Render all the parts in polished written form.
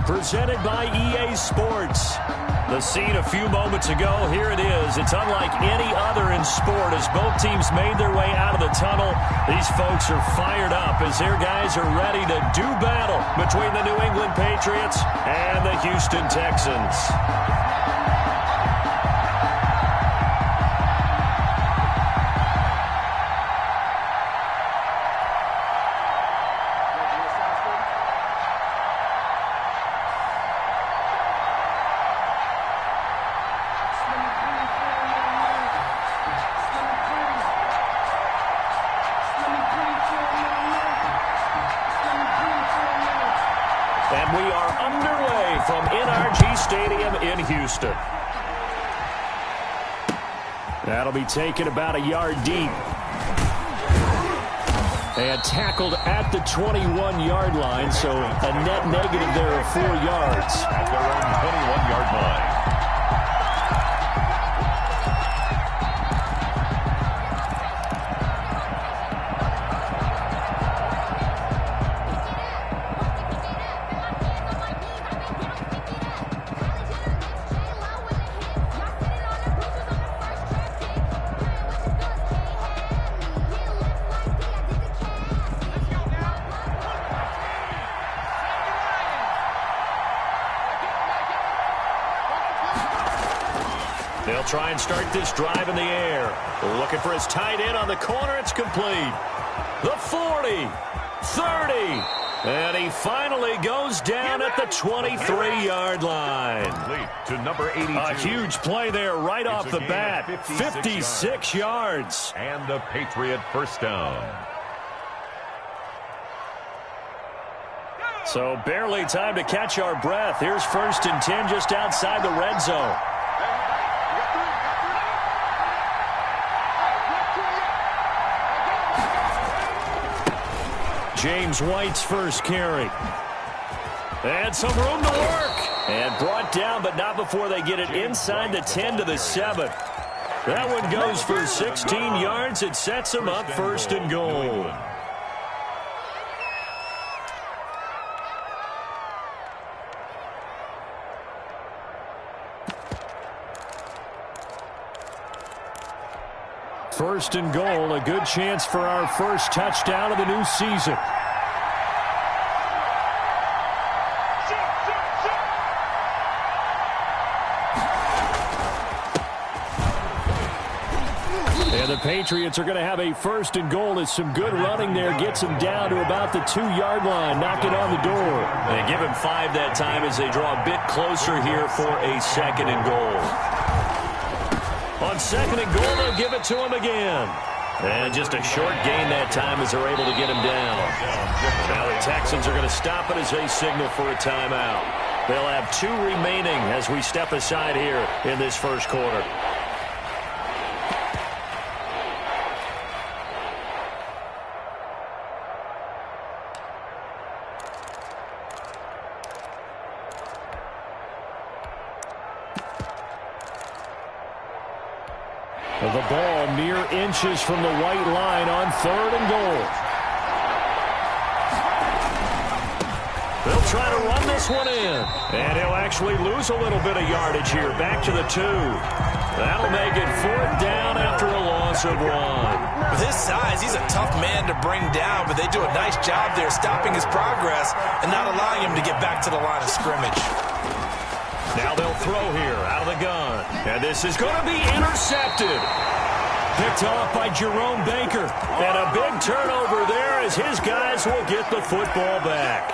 presented by EA Sports. The scene a few moments ago, here it is. It's unlike any other in sport as both teams made their way out of the tunnel. These folks are fired up as their guys are ready to do battle between the New England Patriots and the Houston Texans. And we are underway from NRG Stadium in Houston. That'll be taken about a yard deep. And tackled at the 21-yard line, so a net negative there of 4 yards. At their own 21-yard line. They'll try and start this drive in the air. Looking for his tight end on the corner. It's complete. The 40, 30, and he finally goes down at the 23-yard line. Complete to number 82. A huge play there right off the bat. 56 yards. And the Patriot first down. So barely time to catch our breath. Here's 1st and 10 just outside the red zone. James White's first carry. And some room to work. And brought down, but not before they get it inside the 10 to the 7. That one goes for 16 yards. It sets them up 1st and goal. First and goal, a good chance for our first touchdown of the new season. And the Patriots are going to have a 1st and goal as some good running there gets them down to about the 2-yard line, knocking on the door. They give him 5 that time as they draw a bit closer here for a 2nd and goal. On 2nd and goal, they'll give it to him again. And just a short gain that time as they're able to get him down. Now the Texans are going to stop it as they signal for a timeout. They'll have 2 remaining as we step aside here in this first quarter. The ball mere inches from the white line on 3rd and goal. They'll try to run this one in. And he'll actually lose a little bit of yardage here. Back to the 2. That'll make it 4th down after a loss of 1. With his size, he's a tough man to bring down, but they do a nice job there stopping his progress and not allowing him to get back to the line of scrimmage. Now they'll throw here out of the gun. And this is going to be intercepted. Picked off by Jerome Baker. And a big turnover there as his guys will get the football back.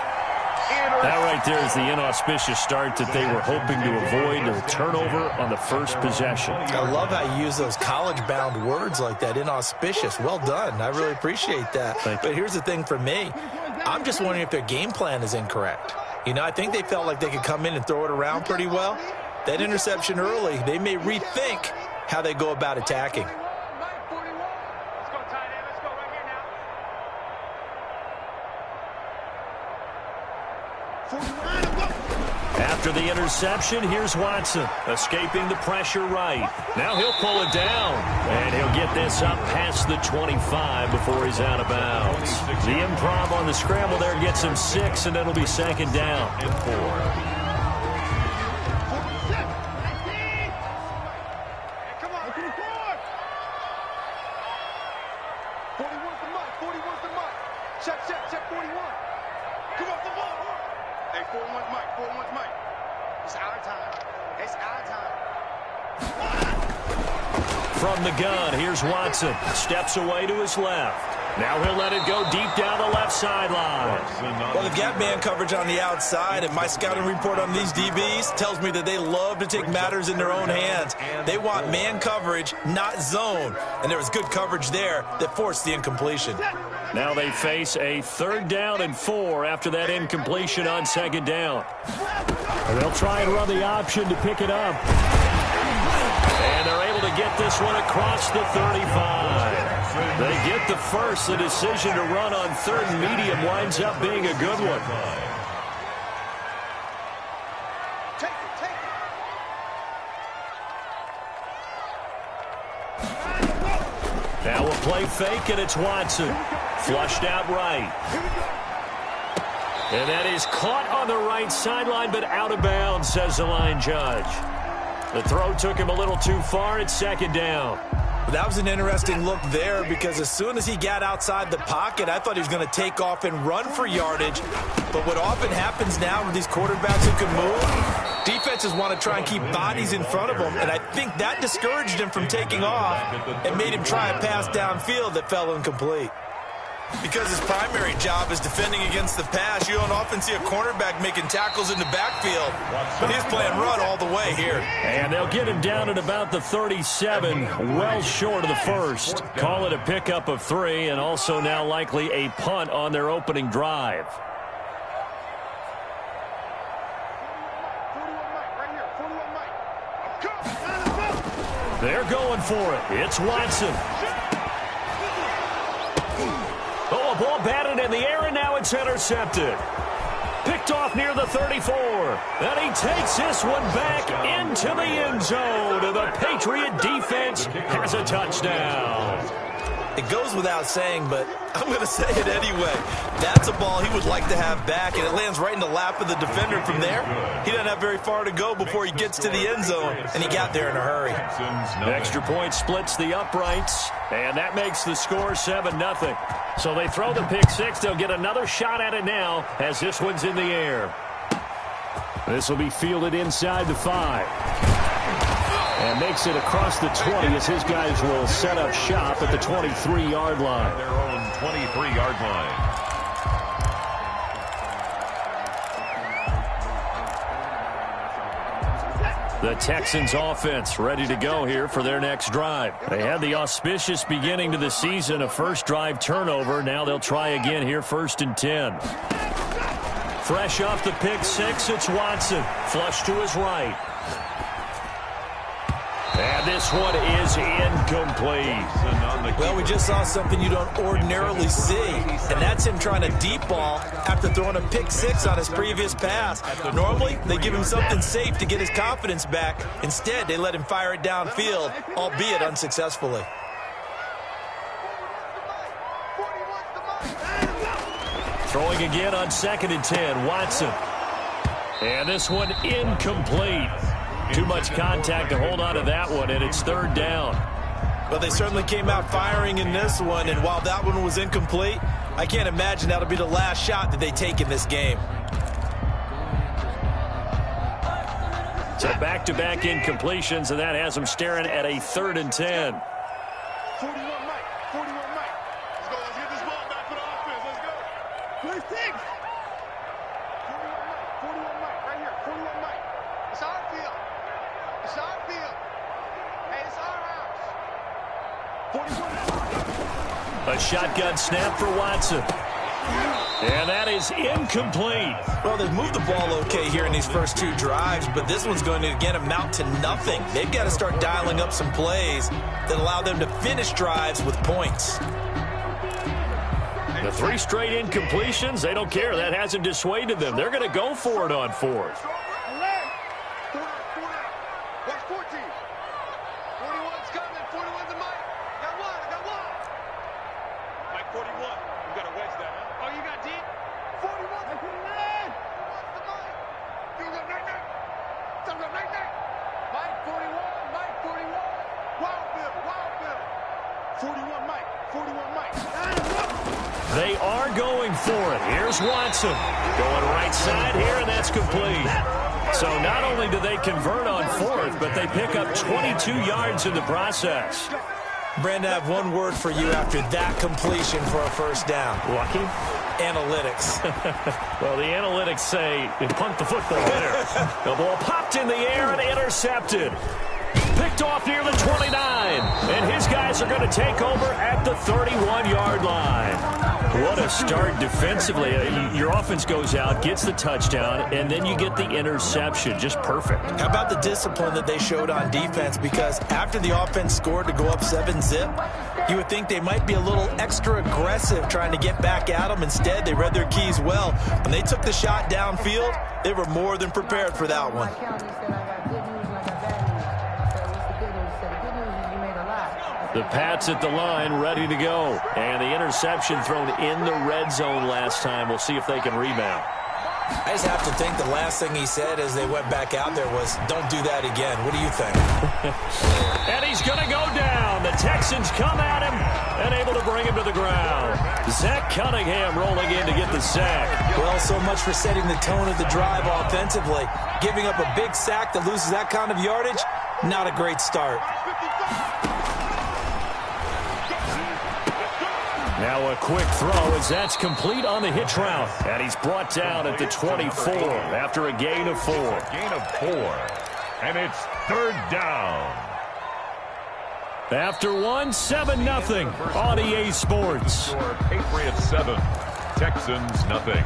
That right there is the inauspicious start that they were hoping to avoid, a turnover on the first possession. I love how you use those college-bound words like that, inauspicious. Well done. I really appreciate that. But here's the thing for me. I'm just wondering if their game plan is incorrect. You know, I think they felt like they could come in and throw it around pretty well. That interception early, they may rethink how they go about attacking. After the interception, here's Watson, escaping the pressure right. Now he'll pull it down, and he'll get this up past the 25 before he's out of bounds. The improv on the scramble there gets him 6, and it'll be second down. And 4. From the gun, here's Watson. Steps away to his left. Now he'll let it go deep down the left sideline. Well, they've got man coverage on the outside, and my scouting report on these DBs tells me that they love to take matters in their own hands. They want man coverage, not zone. And there was good coverage there that forced the incompletion. Now they face a 3rd down and 4 after that incompletion on 2nd down. They'll try and run the option to pick it up. And they're able to get this one across the 35. They get the first. The decision to run on 3rd and medium winds up being a good one. Now a play fake, and it's Watson. Flushed out right. And that is caught on the right sideline, but out of bounds, says the line judge. The throw took him a little too far. It's 2nd down. That was an interesting look there because as soon as he got outside the pocket, I thought he was going to take off and run for yardage. But what often happens now with these quarterbacks who can move, defenses want to try and keep bodies in front of them, and I think that discouraged him from taking off and made him try a pass downfield that fell incomplete. Because his primary job is defending against the pass, you don't often see a cornerback making tackles in the backfield. But he's playing run all the way here. And they'll get him down at about the 37, well short of the first. Call it a pickup of 3, and also now likely a punt on their opening drive. They're going for it. It's Watson. Oh, a ball batted in the air, and now it's intercepted. Picked off near the 34. And he takes this one back into the end zone. The Patriot defense has a touchdown. It goes without saying, but I'm going to say it anyway. That's a ball he would like to have back, and it lands right in the lap of the defender from there. He doesn't have very far to go before he gets to the end zone, and he got there in a hurry. The extra point splits the uprights, and that makes the score 7-0. So they throw the pick 6. They'll get another shot at it now as this one's in the air. This will be fielded inside the 5. And makes it across the 20 as his guys will set up shop at the 23-yard line. Their own 23-yard line. The Texans offense ready to go here for their next drive. They had the auspicious beginning to the season, a first drive turnover. Now they'll try again here, 1st and 10. Fresh off the pick 6, it's Watson. Flush to his right. And this one is incomplete. Well, we just saw something you don't ordinarily see, and that's him trying to deep ball after throwing a pick 6 on his previous pass. Normally, they give him something safe to get his confidence back. Instead, they let him fire it downfield, albeit unsuccessfully. Throwing again on 2nd and 10, Watson. And this one incomplete. Too much contact to hold on to that one, and it's 3rd down. Well, they certainly came out firing in this one, and while that one was incomplete, I can't imagine that'll be the last shot that they take in this game. So back-to-back incompletions, and that has them staring at a 3rd and 10. 41 Mike. 41 Mike. Let's go. Let's get this ball back for the offense. Let's go. 26. 41 Mike. Right here. 41 Mike. It's our field. It's our field. Hey, it's our house. 41. A shotgun snap for Watson. And that is incomplete. Well, they've moved the ball okay here in these first 2 drives, but this one's going to, again, amount to nothing. They've got to start dialing up some plays that allow them to finish drives with points. The 3 straight incompletions, they don't care. That hasn't dissuaded them. They're going to go for it on 4th. 41 Mike. 41 Mike. They are going for it. Here's Watson. Going right side here, and that's complete. So not only do they convert on fourth, but they pick up 22 yards in the process. Brandon, I have one word for you after that completion for a first down. Lucky? Analytics. Well, the analytics say punt the football there. The ball popped in the air and intercepted. Picked off near the 29. And his guys are going to take over at the 31-yard line. What a start defensively. Your offense goes out, gets the touchdown, and then you get the interception. Just perfect. How about the discipline that they showed on defense? Because after the offense scored to go up 7-zip, you would think they might be a little extra aggressive trying to get back at them. Instead, they read their keys well. When they took the shot downfield, they were more than prepared for that one. The Pats at the line, ready to go. And the interception thrown in the red zone last time. We'll see if they can rebound. I just have to think the last thing he said as they went back out there was, don't do that again. What do you think? And he's going to go down. The Texans come at him and able to bring him to the ground. Zach Cunningham rolling in to get the sack. Well, so much for setting the tone of the drive offensively. Giving up a big sack that loses that kind of yardage, not a great start. Now a quick throw as that's complete on the hitch route. And he's brought down at the 24 after a gain of 4. Gain of 4. And it's third down. After 7-0 on EA Sports. Patriots 7, Texans nothing.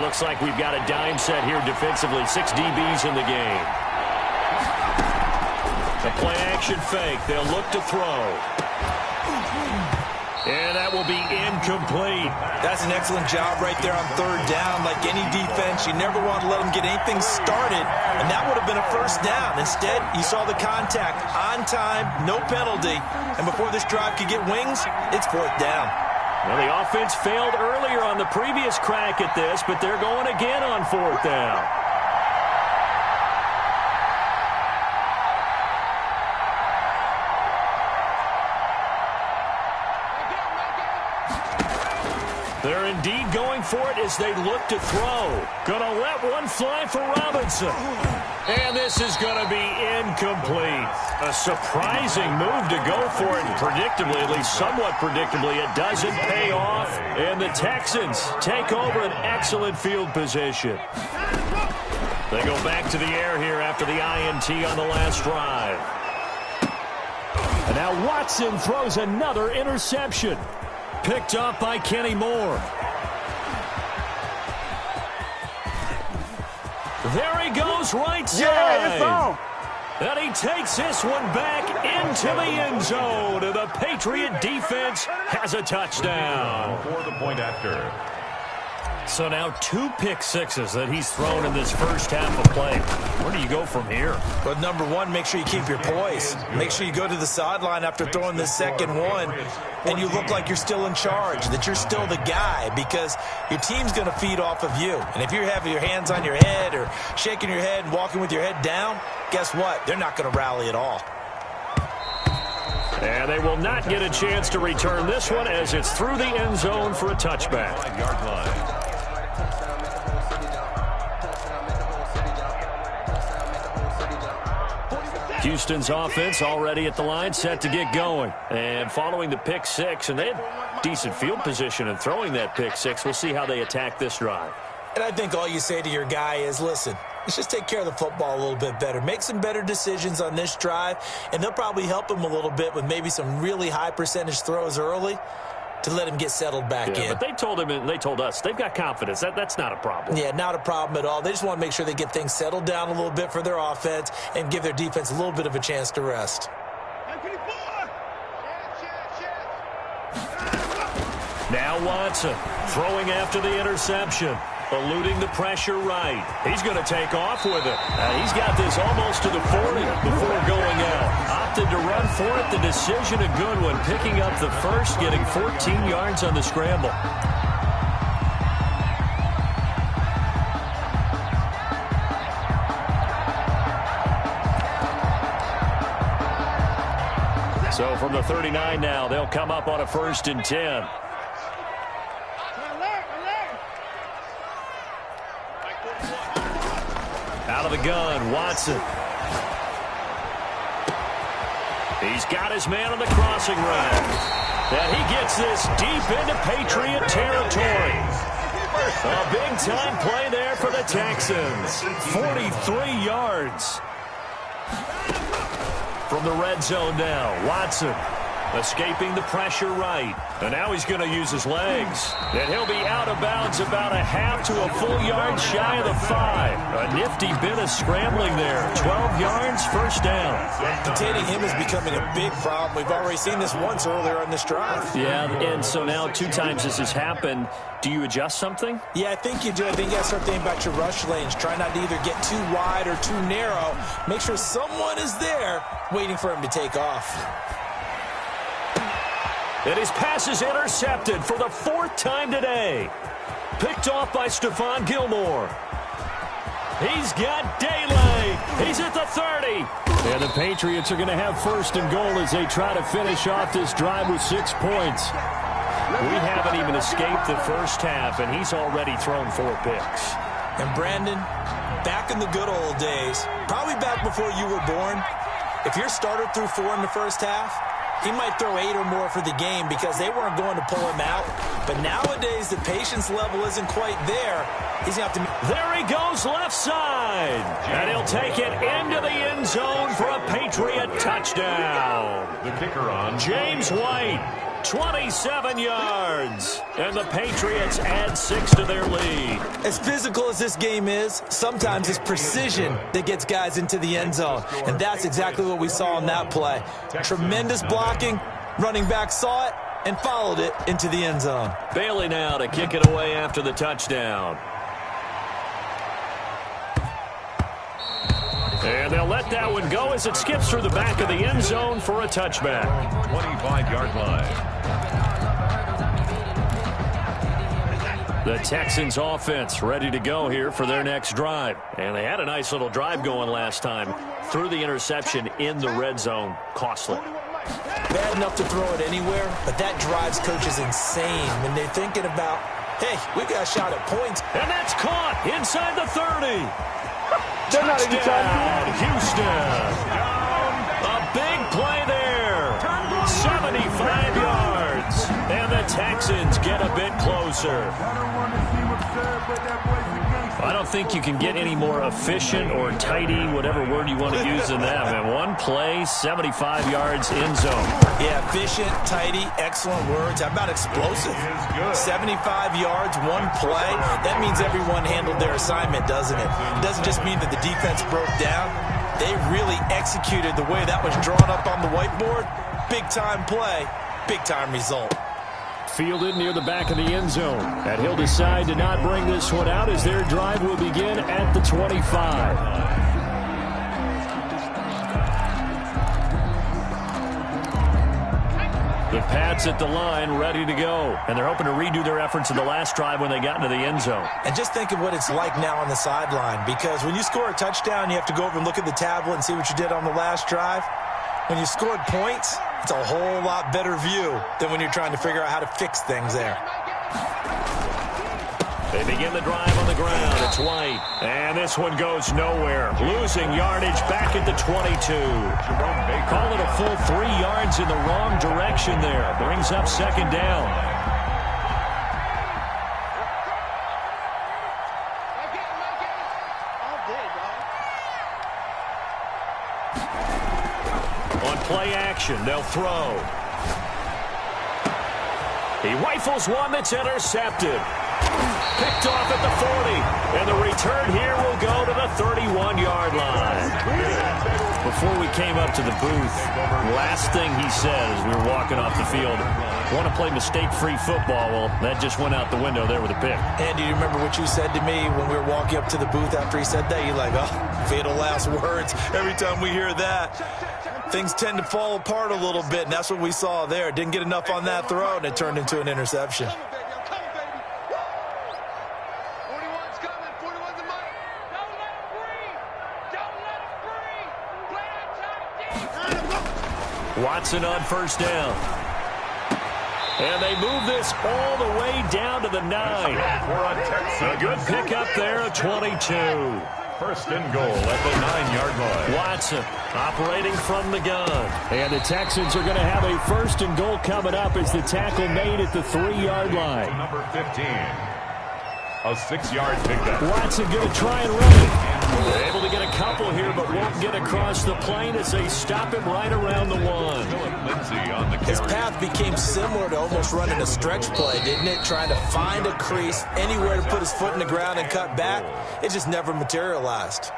Looks like we've got a dime set here defensively. 6 DBs in the game. The play-action fake. They'll look to throw. And that will be incomplete. That's an excellent job right there on third down. Like any defense, you never want to let them get anything started, and that would have been a first down. Instead, you saw the contact on time, no penalty, and before this drive could get wings, it's fourth down. Well, the offense failed earlier on the previous crack at this, but they're going again on fourth down. They're indeed going for it as they look to throw. Gonna let one fly for Robinson. And this is going to be incomplete. A surprising move to go for it. Predictably, at least somewhat predictably, it doesn't pay off. And the Texans take over an excellent field position. They go back to the air here after the INT on the last drive. And now Watson throws another interception. Picked up by Kenny Moore. There he goes right side. Yeah, it's on. And he takes this one back into the end zone. And the Patriot defense has a touchdown. For the point after. So now 2 pick sixes that he's thrown in this first half of play. Where do you go from here? But number one, make sure you keep your poise. Make sure you go to the sideline after throwing the second one, and you look like you're still in charge, that you're still the guy, because your team's going to feed off of you. And if you're having your hands on your head or shaking your head and walking with your head down, guess what? They're not going to rally at all. And they will not get a chance to return this one as it's through the end zone for a touchback. 5-yard line. Houston's offense already at the line, set to get going. And following the pick six, and they had decent field position in throwing that pick six. We'll see how they attack this drive. And I think all you say to your guy is, listen, let's just take care of the football a little bit better. Make some better decisions on this drive, and they'll probably help him a little bit with maybe some really high percentage throws early to let him get settled back in. But they told him and they told us they've got confidence. That's not a problem. Yeah, not a problem at all. They just want to make sure they get things settled down a little bit for their offense and give their defense a little bit of a chance to rest. Now Watson throwing after the interception. Eluding the pressure right. He's going to take off with it. He's got this almost to the 40 before going out. Opted to run for it. The decision a good one. Picking up the first, getting 14 yards on the scramble. So from the 39 now, they'll come up on a 1st and 10. Out of the gun, Watson. He's got his man on the crossing route. And he gets this deep into Patriot territory. A big-time play there for the Texans. 43 yards. From the red zone now, Watson escaping the pressure right. And now he's going to use his legs. And he'll be out of bounds about a half to a full yard shy of the 5. A nifty bit of scrambling there. 12 yards, 1st down. Containing him is becoming a big problem. We've already seen this once earlier on this drive. Yeah, and so now 2 times this has happened. Do you adjust something? Yeah, I think you do. I think you got to start thinking about your rush lanes. Try not to either get too wide or too narrow. Make sure someone is there waiting for him to take off. And his pass is intercepted for the 4th time today. Picked off by Stephon Gilmore. He's got daylight. He's at the 30. And the Patriots are going to have 1st and goal as they try to finish off this drive with 6 points. We haven't even escaped the first half, and he's already thrown 4 picks. And Brandon, back in the good old days, probably back before you were born, if your starter threw 4 in the first half, he might throw 8 or more for the game because they weren't going to pull him out. But nowadays, the patience level isn't quite there. He's going to have to... There he goes left side. And he'll take it into the end zone for a Patriot touchdown. The kicker on. James White, 27 yards. And the Patriots add 6 to their lead. As physical as this game is, sometimes it's precision that gets guys into the end zone. And that's exactly what we saw on that play. Tremendous blocking. Running back saw it and followed it into the end zone. Bailey now to kick it away after the touchdown. And they'll let that one go as it skips through the back of the end zone for a touchback. 25-yard line. The Texans offense ready to go here for their next drive. And they had a nice little drive going last time. Threw the interception in the red zone. Costly. Bad enough to throw it anywhere, but that drives coaches insane when they're thinking about, hey, we got a shot at points. And that's caught inside the 30. They're not even trying to do it. Houston. A big play there. 75 yards. And the Texans get a bit closer. I don't think you can get any more efficient or tidy, whatever word you want to use in that. Man, one play, 75 yards in zone. Yeah, efficient, tidy, excellent words. How about explosive? 75 yards, one play. That means everyone handled their assignment, doesn't it? It doesn't just mean that the defense broke down. They really executed the way that was drawn up on the whiteboard. Big-time play, big-time result. Fielded near the back of the end zone. And he'll decide to not bring this one out as their drive will begin at the 25. The Pats at the line ready to go. And they're hoping to redo their efforts in the last drive when they got into the end zone. And just think of what it's like now on the sideline, because when you score a touchdown, you have to go over and look at the tablet and see what you did on the last drive. When you scored points, it's a whole lot better view than when you're trying to figure out how to fix things there. They begin the drive on the ground. It's White. And this one goes nowhere. Losing yardage back at the 22. Call it a full 3 yards in the wrong direction there. Brings up second down. On play action, they'll throw. He rifles one that's intercepted. Picked off at the 40. And the return here will go to the 31-yard line. Before we came up to the booth, last thing he said as we were walking off the field, want to play mistake-free football. Well, that just went out the window there with a pick. Andy, you remember what you said to me when we were walking up to the booth after he said that? You're like, oh, fatal last words. Every time we hear that, things tend to fall apart a little bit, and that's what we saw there. Didn't get enough on that throw, and it turned into an interception. Watson on first down. And they move this all the way down to the 9. A good pickup there at 22. First and goal at the 9-yard line. Watson operating from the gun. And the Texans are going to have a first and goal coming up as the tackle made at the 3-yard line. Number 15. A 6-yard pickup. Watson going to try and run it. They're able to get a couple here, but won't get across the plane as they stop him right around the 1. On the His path became similar to almost running a stretch play, didn't it? Trying to find a crease, anywhere to put his foot in the ground and cut back. It just never materialized.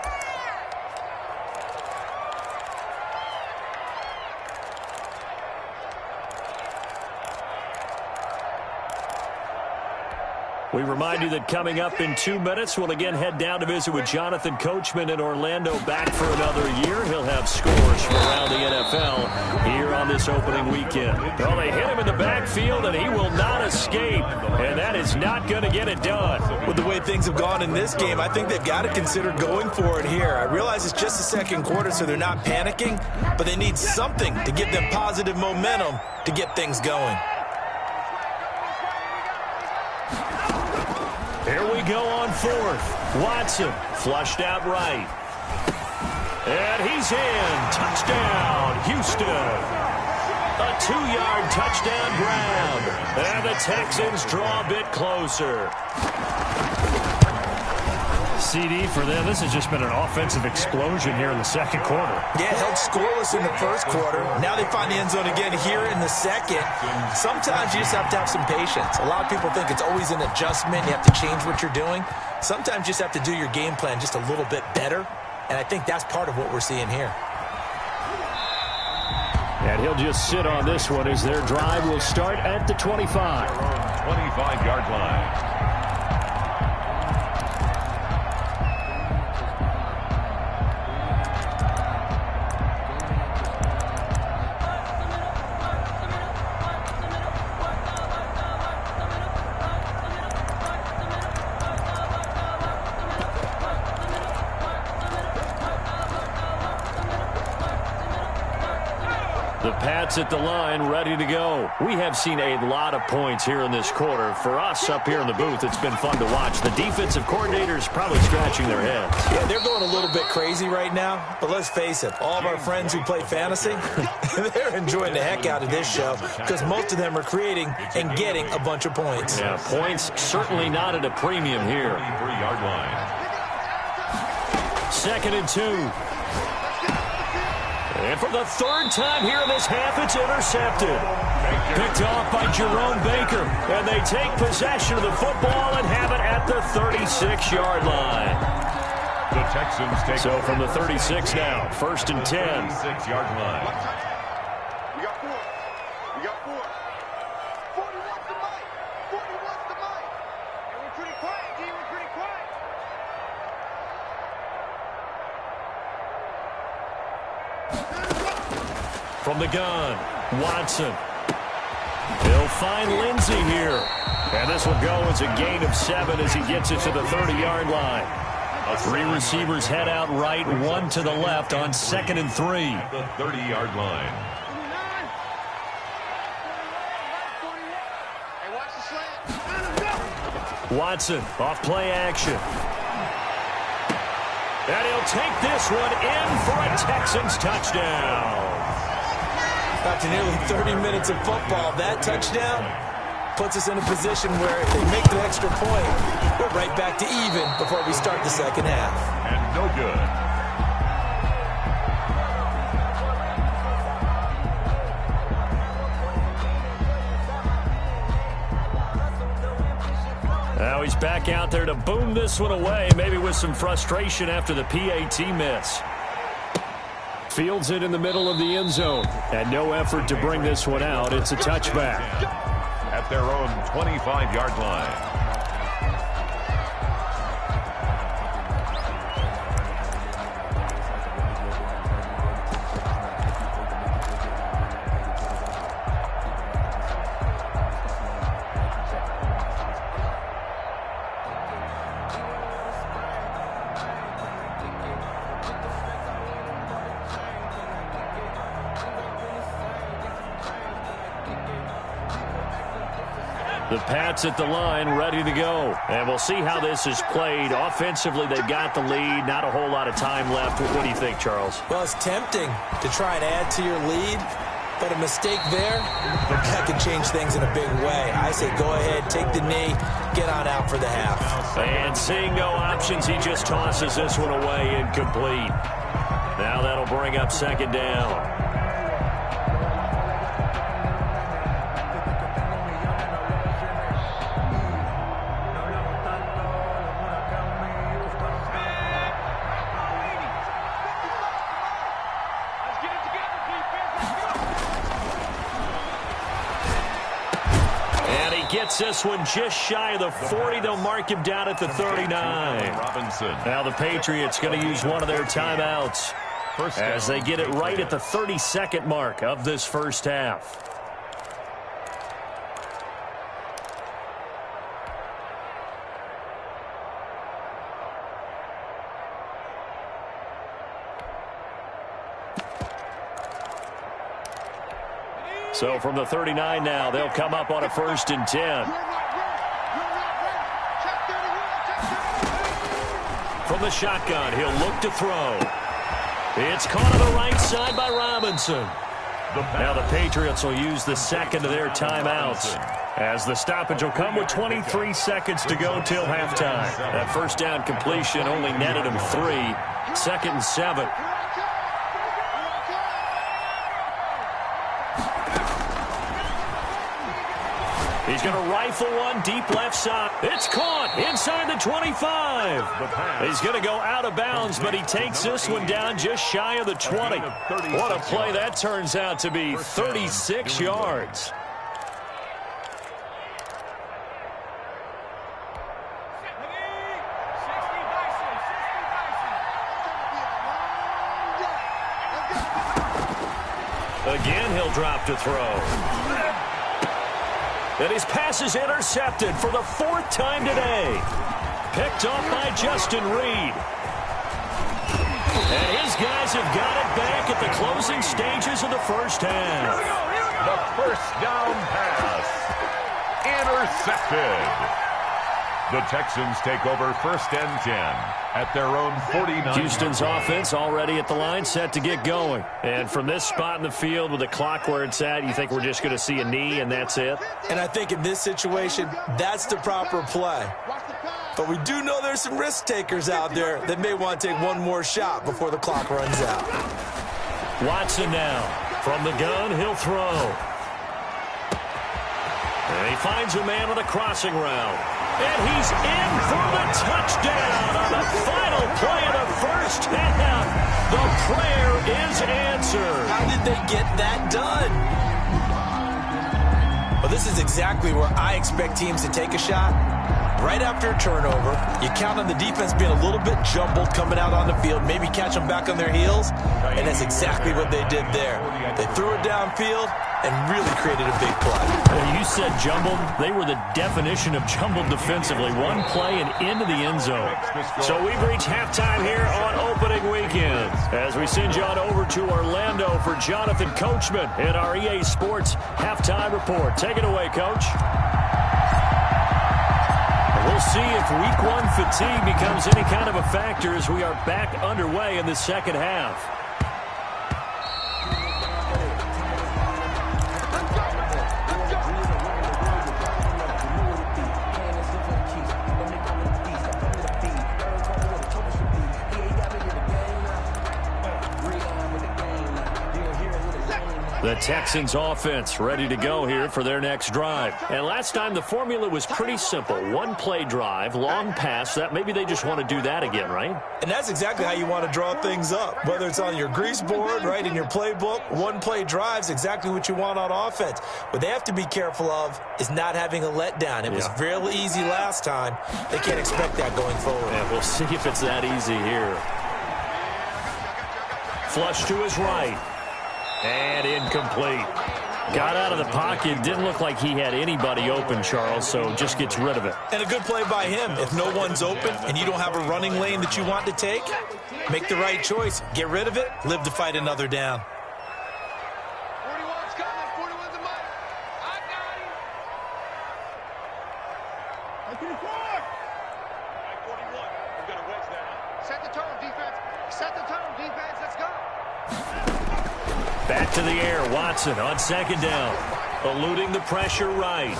We remind you that coming up in 2 minutes, we'll again head down to visit with Jonathan Coachman in Orlando, back for another year. He'll have scores from around the NFL here on this opening weekend. Well, they hit him in the backfield, and he will not escape, and that is not going to get it done. With the way things have gone in this game, I think they've got to consider going for it here. I realize it's just the second quarter, so they're not panicking, but they need something to give them positive momentum to get things going. Here we go on 4th. Watson flushed out right. And he's in. Touchdown, Houston. A 2-yard touchdown ground. And the Texans draw a bit closer. CD for them. This has just been an offensive explosion here in the second quarter. Yeah, held scoreless in the first quarter. Now they find the end zone again here in the second. Sometimes you just have to have some patience. A lot of people think it's always an adjustment. You have to change what you're doing. Sometimes you just have to do your game plan just a little bit better. And I think that's part of what we're seeing here. And he'll just sit on this one as their drive will start at the 25. 25-yard line. The Pats at the line, ready to go. We have seen a lot of points here in this quarter. For us up here in the booth, it's been fun to watch. The defensive coordinators probably scratching their heads. Yeah, they're going a little bit crazy right now. But let's face it, all of our friends who play fantasy, they're enjoying the heck out of this show because most of them are creating and getting a bunch of points. Yeah, points certainly not at a premium here. 3-yard line. 2nd and 2. And for the 3rd time here in this half, it's intercepted. Picked off by Jerome Baker. And they take possession of the football and have it at the 36-yard line. The Texans take so from the 36 now, 1st and 10. 36-yard line. We got 4. We got 4. 41's the mic. 41's the mic. And we're pretty quiet, G. We're pretty quiet. From the gun, Watson. He'll find Lindsey here. And this will go as a gain of 7 as he gets it to the 30-yard line. 3 receivers head out right, 1 to the left on 2nd and 3. The 30-yard line. Hey, watch the slant. Watson off play action. And he'll take this one in for a Texans touchdown. After nearly 30 minutes of football, that touchdown puts us in a position where if they make the extra point, we're right back to even before we start the second half. And no good. Now he's back out there to boom this one away, maybe with some frustration after the PAT miss. Fields it in the middle of the end zone, and no effort to bring this one out. It's a touchback. At their own 25-yard line. The Pats at the line, ready to go. And we'll see how this is played. Offensively, they've got the lead. Not a whole lot of time left. What do you think, Charles? Well, it's tempting to try and add to your lead, but a mistake there, that can change things in a big way. I say go ahead, take the knee, get on out for the half. And seeing no options, he just tosses this one away, incomplete. Now that'll bring up second down. Gets this one just shy of the 40. They'll mark him down at the 39. Now the Patriots going to use one of their timeouts as they get it right at the 32nd mark of this first half. So from the 39 now, they'll come up on a 1st and 10. From the shotgun, he'll look to throw. It's caught on the right side by Robinson. Now the Patriots will use the second of their timeouts, as the stoppage will come with 23 seconds to go till halftime. That first down completion only netted him 3. 2nd and 7. He's going to rifle one deep left side. It's caught inside the 25. He's going to go out of bounds, but he takes this one down just shy of the 20. What a play that turns out to be, 36 yards. Again, he'll drop to throw. And his pass is intercepted for the 4th time today. Picked off by Justin Reed. And his guys have got it back at the closing stages of the first half. The first down pass. Intercepted. The Texans take over 1st and 10 at their own 49. Houston's offense already at the line, set to get going. And from this spot in the field with the clock where it's at, you think we're just going to see a knee and that's it? And I think in this situation, that's the proper play. But we do know there's some risk takers out there that may want to take one more shot before the clock runs out. Watson now. From the gun, he'll throw. And he finds a man on a crossing route. And he's in for the touchdown on the final play of the first half. The prayer is answered. How did they get that done? Well, this is exactly where I expect teams to take a shot. Right after a turnover, you count on the defense being a little bit jumbled coming out on the field, maybe catch them back on their heels, and that's exactly what they did there. They threw it downfield and really created a big play. You said jumbled. They were the definition of jumbled defensively. One play and into the end zone. So we've reached halftime here on opening weekend as we send you on over to Orlando for Jonathan Coachman in our EA Sports Halftime Report. Take it away, Coach. We'll see if week one fatigue becomes any kind of a factor as we are back underway in the second half. The Texans offense ready to go here for their next drive. And last time the formula was pretty simple. One play drive, long pass. That maybe they just want to do that again, right? And that's exactly how you want to draw things up. Whether it's on your grease board, right, in your playbook, one play drive's exactly what you want on offense. What they have to be careful of is not having a letdown. It was really easy last time. They can't expect that going forward. And we'll see if it's that easy here. Flush to his right. And incomplete. Got out of the pocket. Didn't look like he had anybody open, Charles, so just gets rid of it. And a good play by him. If no one's open and you don't have a running lane that you want to take, make the right choice. Get rid of it. Live to fight another down. 41's coming. 41's a mic. I got him. I can afford. 41. We're going to wedge that. Set the tone, defense. Set the tone, defense. Let's go. Back to the air. Watson on second down. Eluding the pressure right.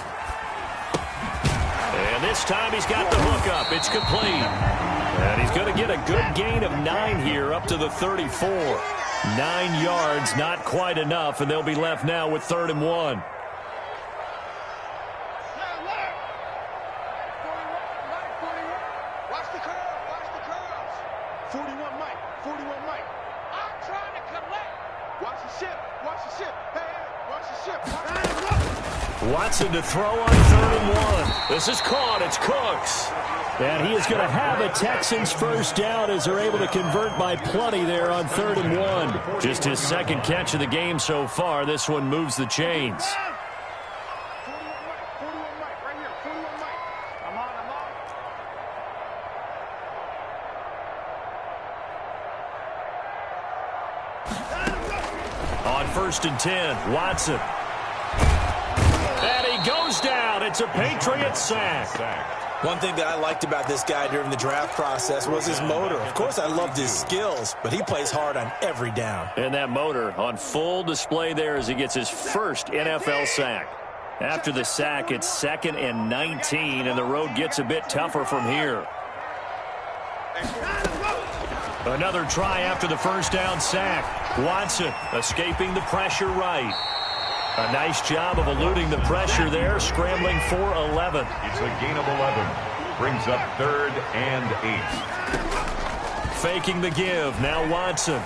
And this time he's got the hook up. It's complete. And he's going to get a good gain of 9 here up to the 34. 9 yards, not quite enough, and they'll be left now with 3rd and 1. Watch the curve. Watch the curves. 41 Mike. 41 Mike. I'm trying to collect. Watch the ship. Watch the ship. Hey, watch the ship. Watson to throw on 3rd and 1. This is caught. It's Cooks. And he is going to have a Texans first down as they're able to convert by plenty there on 3rd and 1. Just his second catch of the game so far. This one moves the chains. 41 Mike. Right here. 41 Mike. I'm on. On 1st and 10, Watson. And he goes down. It's a Patriot sack. One thing that I liked about this guy during the draft process was his motor. Of course, I loved his skills, but he plays hard on every down. And that motor on full display there as he gets his first NFL sack. After the sack, it's 2nd and 19, and the road gets a bit tougher from here. Another try after the first down sack. Watson escaping the pressure right. A nice job of eluding the pressure there, scrambling for 11. It's a gain of 11. Brings up 3rd and 8. Faking the give. Now Watson.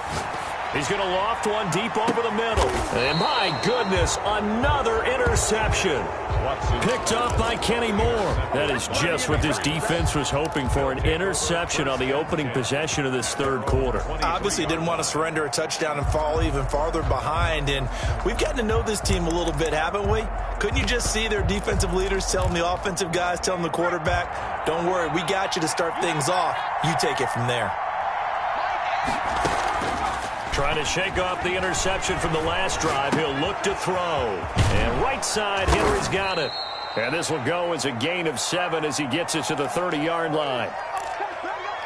He's going to loft one deep over the middle. And my goodness, another interception. Watson. Picked up by Kenny Moore. That is just what this defense was hoping for, an interception on the opening possession of this 3rd quarter. Obviously didn't want to surrender a touchdown and fall even farther behind. And we've gotten to know this team a little bit, haven't we? Couldn't you just see their defensive leaders telling the offensive guys, telling the quarterback, don't worry, we got you to start things off. You take it from there. Trying to shake off the interception from the last drive. He'll look to throw. And right side, Henry's got it. And this will go as a gain of 7 as he gets it to the 30-yard line.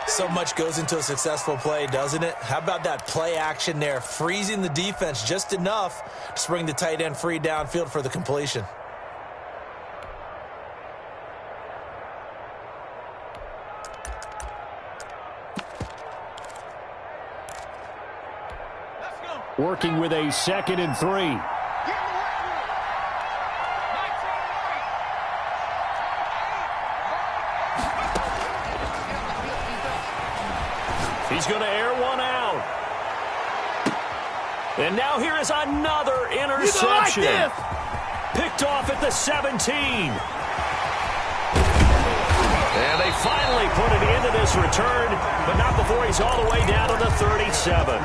So much goes into a successful play, doesn't it? How about that play action there, freezing the defense just enough to bring the tight end free downfield for the completion. Working with a 2nd and 3. He's going to air one out. And now here is another interception. Picked off at the 17. And they finally put it into this return, but not before he's all the way down to the 37.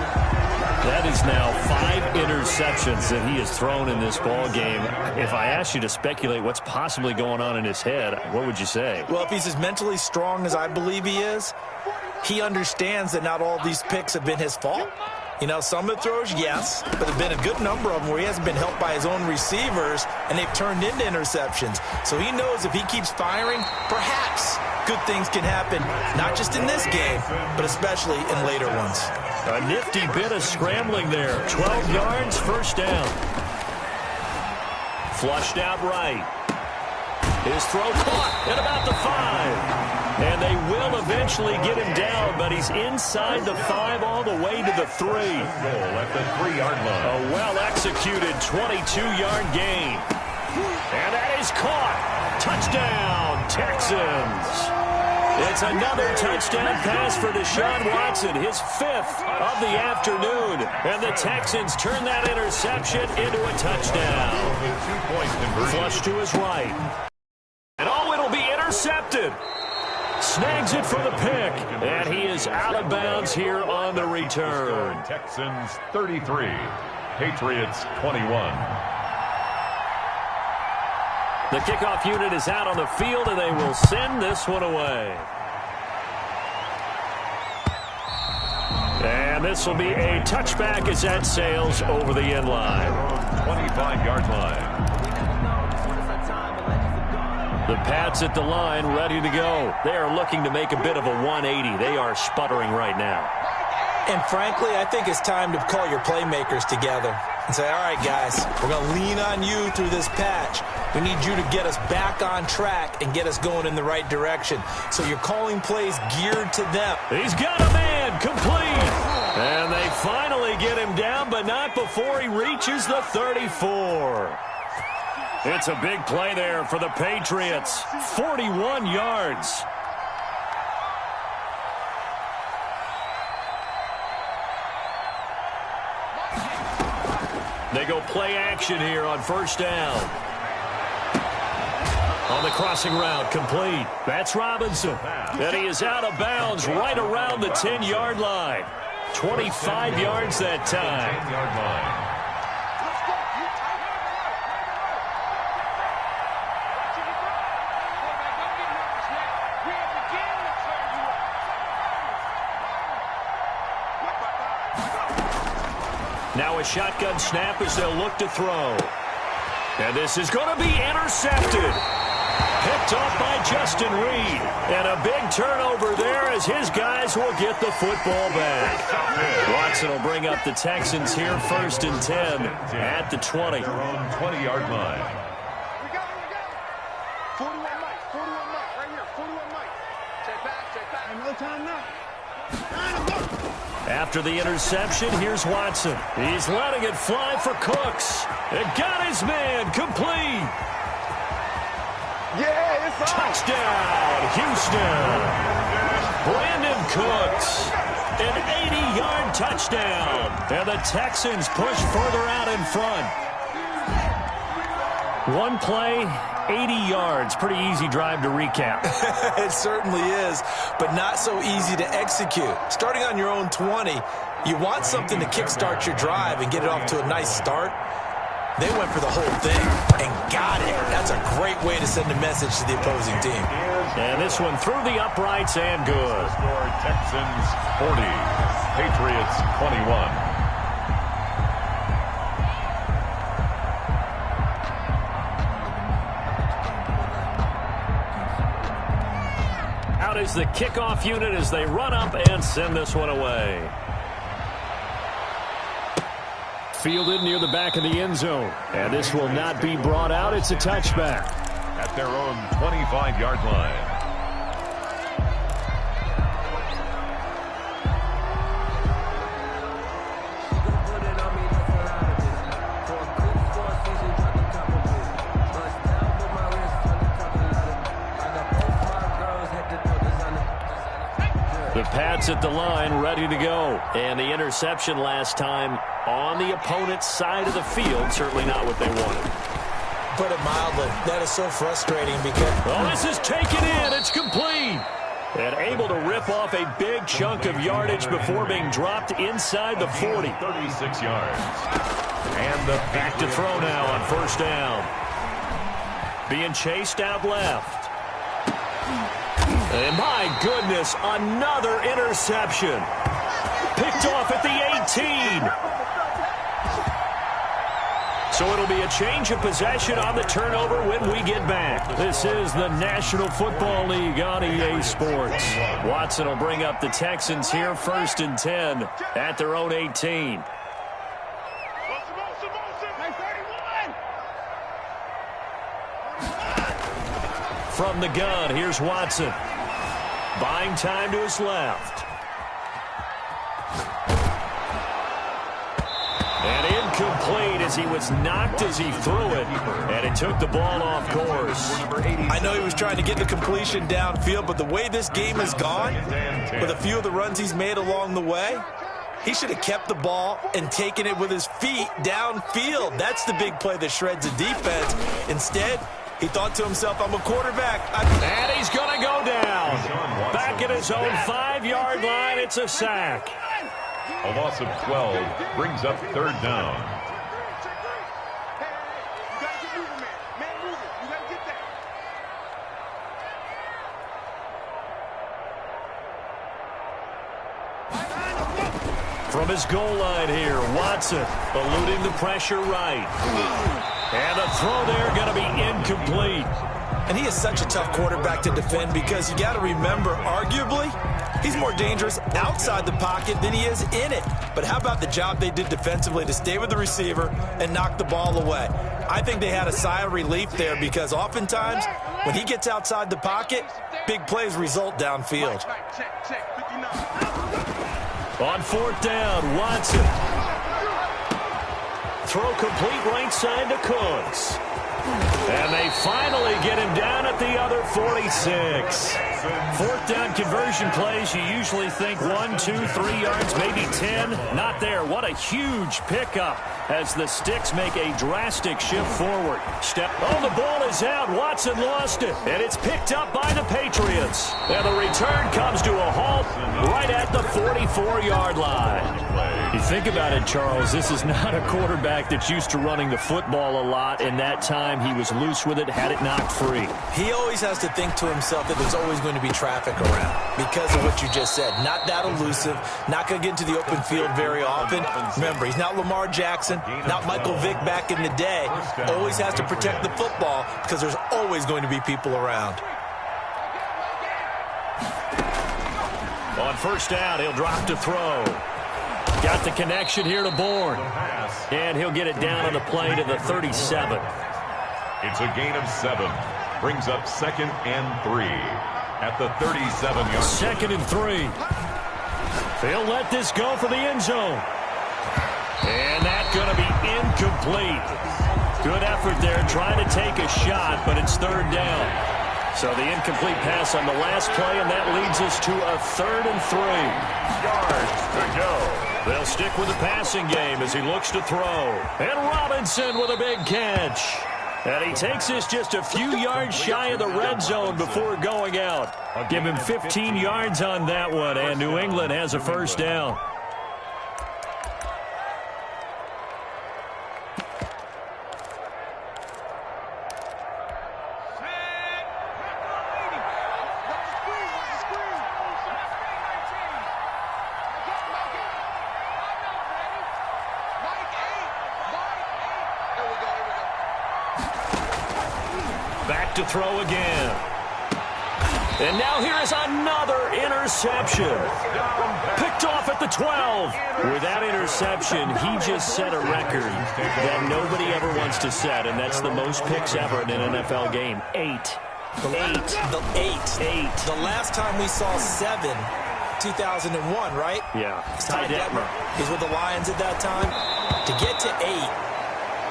That is now 5 interceptions that he has thrown in this ball game. If I asked you to speculate what's possibly going on in his head, what would you say? Well, if he's as mentally strong as I believe he is, he understands that not all these picks have been his fault. You know, some of the throws, yes, but there have been a good number of them where he hasn't been helped by his own receivers, and they've turned into interceptions. So he knows if he keeps firing, perhaps good things can happen, not just in this game, but especially in later ones. A nifty bit of scrambling there. 12 yards, first down. Flushed out right. His throw caught at about the 5. And they will eventually get him down, but he's inside the 5 all the way to the 3. Goal at the 3-yard line. A well-executed 22-yard gain. And that is caught. Touchdown, Texans. It's another touchdown pass for Deshaun Watson, his 5th of the afternoon. And the Texans turn that interception into a touchdown. Flush to his right. And it'll be intercepted. Snags it for the pick, and he is out of bounds here on the return. Texans 33, Patriots 21. The kickoff unit is out on the field, and they will send this one away. And this will be a touchback as that sails over the end line. 25-yard line. The Pats at the line, ready to go. They are looking to make a bit of a 180. They are sputtering right now. And frankly, I think it's time to call your playmakers together and say, all right, guys, we're going to lean on you through this patch. We need you to get us back on track and get us going in the right direction. So you're calling plays geared to them. He's got a man, complete. And they finally get him down, but not before he reaches the 34. It's a big play there for the Patriots. 41 yards. They go play action here on first down. On the crossing route, complete. That's Robinson. And he is out of bounds right around the 10-yard line. 25 yards that time. 10-yard line. Now a shotgun snap as they'll look to throw. And this is going to be intercepted. Picked off by Justin Reed. And a big turnover there as his guys will get the football back. Watson will bring up the Texans here first and 10 at the 20. Their own 20-yard line. We got it. 41 Mike, 41 Mike, right here, 41 Mike. Check back. No time now. After the interception, here's Watson. He's letting it fly for Cooks. It got his man complete. Yeah, it's on. Touchdown, Houston. Brandon Cooks. An 80-yard touchdown. And the Texans push further out in front. One play, 80 yards. Pretty easy drive to recap. It certainly is, but not so easy to execute. Starting on your own 20, you want something to kickstart your drive and get it off to a nice start. They went for the whole thing and got it. That's a great way to send a message to the opposing team. And this one through the uprights and good. Score Texans 40, Patriots 21. Is the kickoff unit as they run up and send this one away. Fielded near the back of the end zone. And this will not be brought out. It's a touchback. At their own 25-yard line. Pats at the line, ready to go. And the interception last time on the opponent's side of the field. Certainly not what they wanted. Put it mildly, that is so frustrating because... Oh, this is taken in. It's complete. And able to rip off a big chunk of yardage before being dropped inside the 40. 36 yards. And the back to throw now on first down. Being chased out left. And my goodness, another interception. Picked off at the 18. So it'll be a change of possession on the turnover when we get back. This is the National Football League on EA Sports. Watson will bring up the Texans here, 1st and 10 at their own 18. From the gun, here's Watson. Buying time to his left. And incomplete as he was knocked as he threw it. And it took the ball off course. I know he was trying to get the completion downfield, but the way this game has gone, with a few of the runs he's made along the way, he should have kept the ball and taken it with his feet downfield. That's the big play that shreds the defense. Instead, he thought to himself, I'm a quarterback. And he's going to go down. Back at his own 5-yard line, it's a sack. A loss of 12 brings up 3rd down. From his goal line here, Watson eluding the pressure right. And the throw there going to be incomplete. And he is such a tough quarterback to defend because you got to remember, arguably, he's more dangerous outside the pocket than he is in it. But how about the job they did defensively to stay with the receiver and knock the ball away? I think they had a sigh of relief there because oftentimes when he gets outside the pocket, big plays result downfield. On 4th down, Watson. Throw complete right side to Cooks. And they finally get him down at the other 46. 4th down conversion plays, you usually think 1, 2, 3 yards, maybe 10. Not there. What a huge pickup as the Sticks make a drastic shift forward. Oh, the ball is out. Watson lost it. And it's picked up by the Patriots. And the return comes to a halt right at the 44-yard line. You think about it, Charles, this is not a quarterback that's used to running the football a lot. In that time, he was loose with it, had it knocked free. He always has to think to himself that there's always going to be traffic around because of what you just said. Not that elusive, not going to get into the open field very often. Remember, he's not Lamar Jackson, not Michael Vick back in the day. Always has to protect the football because there's always going to be people around. On 1st down, he'll drop to throw. Got the connection here to Bourne. And he'll get it down on the play to the 37. It's a gain of 7. Brings up 2nd and 3 at the 37-yard line. 2nd and 3. They'll let this go for the end zone. And that's going to be incomplete. Good effort there trying to take a shot, but it's 3rd down. So the incomplete pass on the last play, and that leads us to a 3rd and 3. Yards to go. They'll stick with the passing game as he looks to throw. And Robinson with a big catch. And he takes us just a few yards shy of the red zone before going out. Give him 15 yards on that one, and New England has a 1st down. Back to throw again. And now here is another interception. Picked off at the 12. With that interception, he just set a record that nobody ever wants to set, and that's the most picks ever in an NFL game. 8. The last time we saw 7, 2001, right? Yeah. Ty Detmer. He's with the Lions at that time. To get to 8.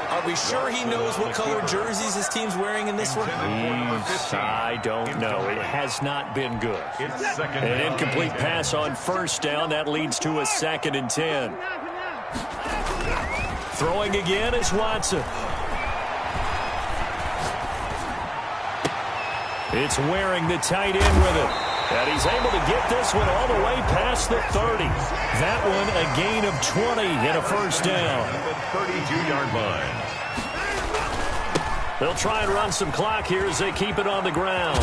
Are we sure he knows what color jerseys his team's wearing in this one? I don't know. It has not been good. An incomplete pass on 1st down. That leads to a 2nd and 10. Throwing again is Watson. It's wearing the tight end with it. And he's able to get this one all the way past the 30. That one a gain of 20 and a 1st down. 32-yard line. They'll try and run some clock here as they keep it on the ground.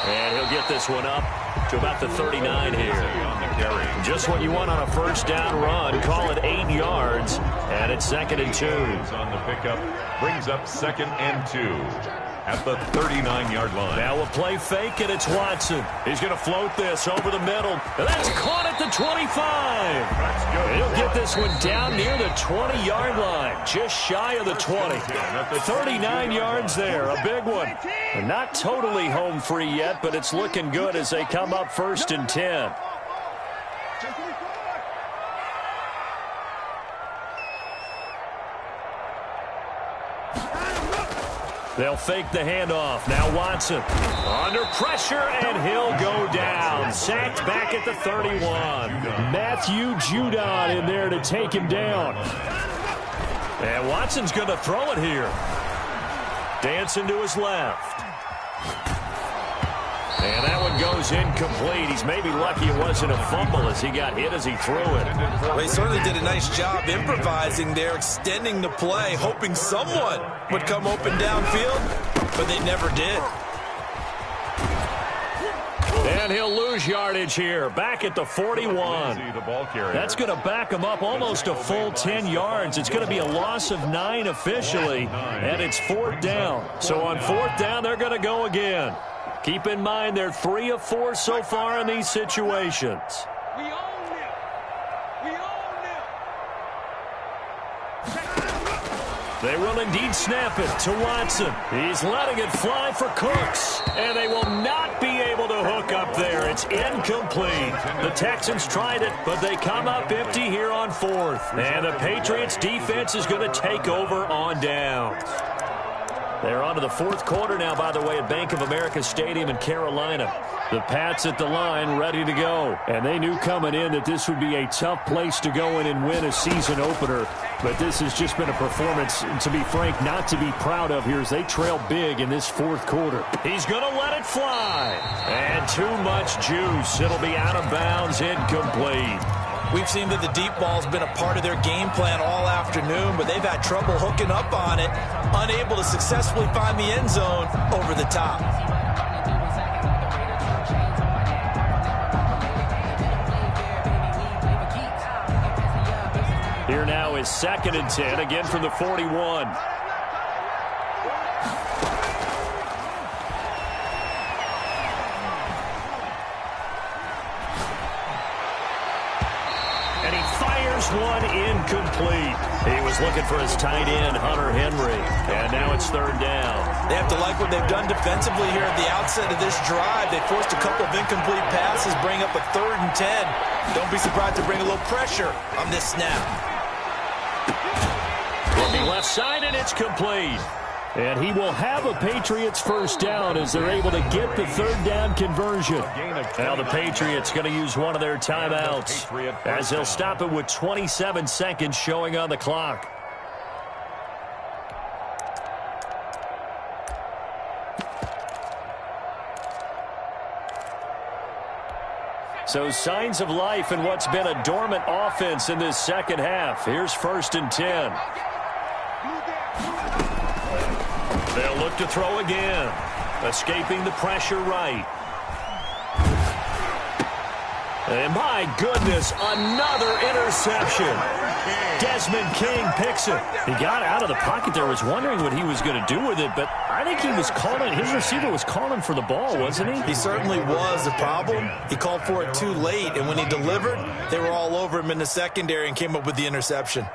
And he'll get this one up to about the 39 here. Just what you want on a first down run. Call it 8 yards. And it's 2nd and 2. On the pickup, brings up 2nd and 2 at the 39-yard line. Now a play fake, and it's Watson. He's going to float this over the middle. And that's caught at the 25. He'll get this one down near the 20-yard line, just shy of the 20. 39 yards there, a big one. And not totally home free yet, but it's looking good as they come up 1st and 10. They'll fake the handoff. Now Watson under pressure, and he'll go down. Sacked back at the 31. Matthew Judon in there to take him down. And Watson's going to throw it here. Dancing to his left. And that one goes incomplete. He's maybe lucky it wasn't a fumble as he got hit as he threw it. Well, he certainly did a nice job improvising there, extending the play, hoping someone would come open downfield, but they never did. And he'll lose yardage here, back at the 41. That's going to back him up almost a full 10 yards. It's going to be a loss of 9 officially, and it's 4th down. So on 4th down, they're going to go again. Keep in mind, they're 3 of 4 so far in these situations. We own them. We own them. They will indeed snap it to Watson. He's letting it fly for Cooks, and they will not be able to hook up there. It's incomplete. The Texans tried it, but they come up empty here on 4th. And the Patriots defense is going to take over on downs. They're on to the 4th quarter now, by the way, at Bank of America Stadium in Carolina. The Pats at the line, ready to go. And they knew coming in that this would be a tough place to go in and win a season opener. But this has just been a performance, to be frank, not to be proud of here as they trail big in this 4th quarter. He's going to let it fly. And too much juice. It'll be out of bounds, incomplete. We've seen that the deep ball's been a part of their game plan all afternoon, but they've had trouble hooking up on it, unable to successfully find the end zone over the top. Here now is 2nd and 10, again from the 41. One incomplete. He was looking for his tight end, Hunter Henry. And now it's 3rd down. They have to like what they've done defensively here at the outset of this drive. They forced a couple of incomplete passes, bring up a 3rd and 10. Don't be surprised to bring a little pressure on this snap. Looking left side, and it's complete. And he will have a Patriots first down as they're able to get the 3rd down conversion. Now the Patriots going to use one of their timeouts as they'll stop it with 27 seconds showing on the clock. So signs of life in what's been a dormant offense in this second half. Here's 1st and 10. They'll look to throw again. Escaping the pressure right. And my goodness, another interception. Desmond King picks it. He got out of the pocket there, was wondering what he was going to do with it, but I think he was calling, his receiver was calling for the ball, wasn't he? He certainly was. The problem, he called for it too late, and when he delivered, they were all over him in the secondary and came up with the interception.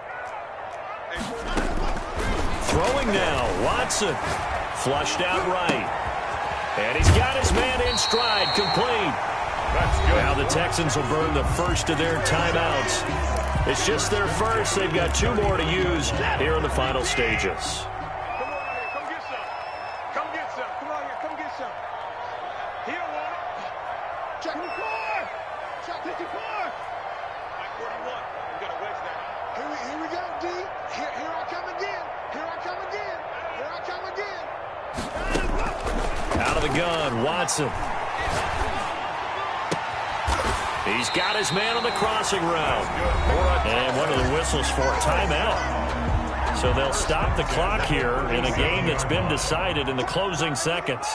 Throwing now, Watson. Flushed out right. And he's got his man in stride, complete. That's good. Now the Texans will burn the first of their timeouts. It's just their first. They've got 2 more to use here in the final stages. Come on here. Come get some. Come get some. Come on here. Come get some. He don't want it. Check 54. Check 54. Mike 41. We got to wedge that. Here we go, D. Here I come again. Here I come again. Here I come again. Out of the gun, Watson. He's got his man on the crossing route. And one of the whistles for a timeout. So they'll stop the clock here in a game that's been decided in the closing seconds.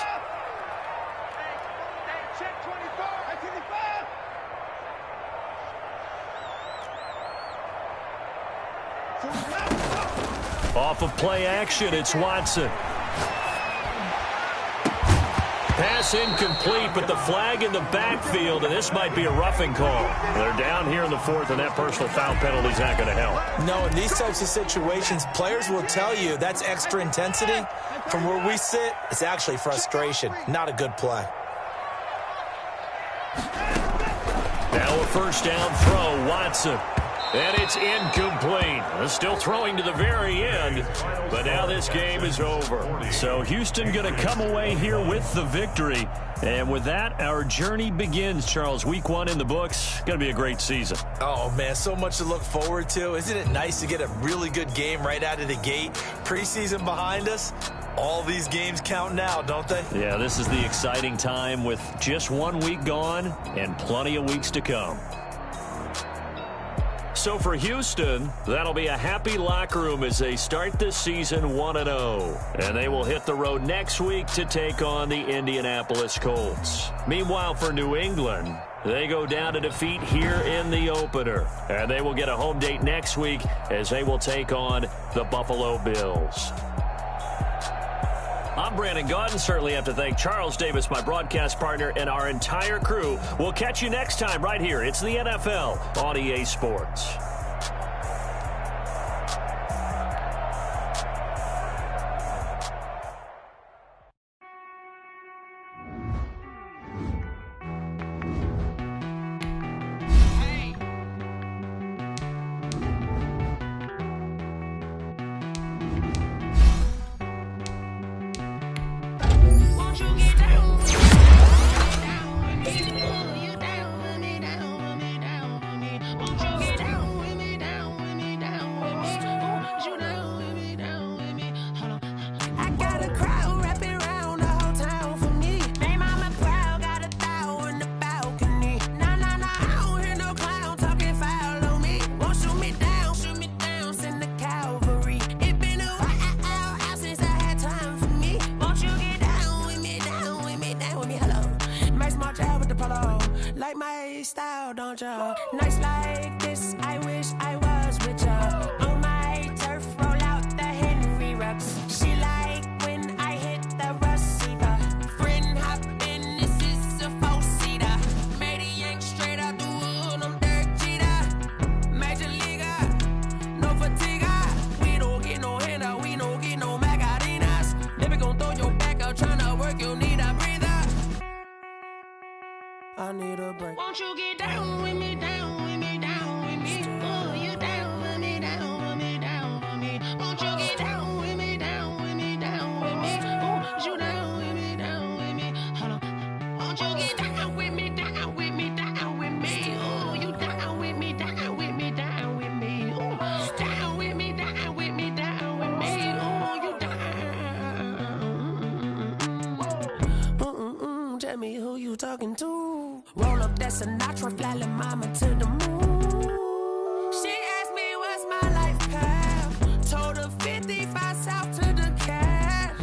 Off of play action, it's Watson. Pass incomplete, but the flag in the backfield, and this might be a roughing call. They're down here in the fourth, and that personal foul penalty is not going to help. No, in these types of situations, players will tell you that's extra intensity. From where we sit, it's actually frustration, not a good play. Now a first down throw, Watson. And it's incomplete. Still throwing to the very end, but now this game is over. So Houston going to come away here with the victory. And with that, our journey begins, Charles. Week 1 in the books. Going to be a great season. Oh, man, so much to look forward to. Isn't it nice to get a really good game right out of the gate? Preseason behind us. All these games count now, don't they? Yeah, this is the exciting time with just 1 week gone and plenty of weeks to come. So for Houston, that'll be a happy locker room as they start this season 1-0. And they will hit the road next week to take on the Indianapolis Colts. Meanwhile, for New England, they go down to defeat here in the opener. And they will get a home date next week as they will take on the Buffalo Bills. I'm Brandon Gaudin. Certainly have to thank Charles Davis, my broadcast partner, and our entire crew. We'll catch you next time right here. It's the NFL on EA Sports. Nights like this, I wish I was with ya. On my turf, roll out the Henry rocks. She like when I hit the receiver. Friend hop in, this is a four-seater. Made a yank straight out the wood, I'm Derek Jeter. Major leaguer, no fatigue. We don't get no handout, we don't get no Macarinas. Never gon' throw your back out, tryna work, you need a breather. I need a break. Won't you get down with me, down with me, down with me? Oh, you down with me, down with me, down with me. Won't you get down with me, down with me, down with me? Oh, you down with me, down with me? Hold on. Won't you get down with me, down with me, down with me? Oh, you down with me, down with me, down with me? Oh, down with me, down with me, down with me? Oh, you down. Tell me who you talking to. Roll up that Sinatra, fly la mama to the moon. She asked me what's my life path. Told her 55 south to the cash.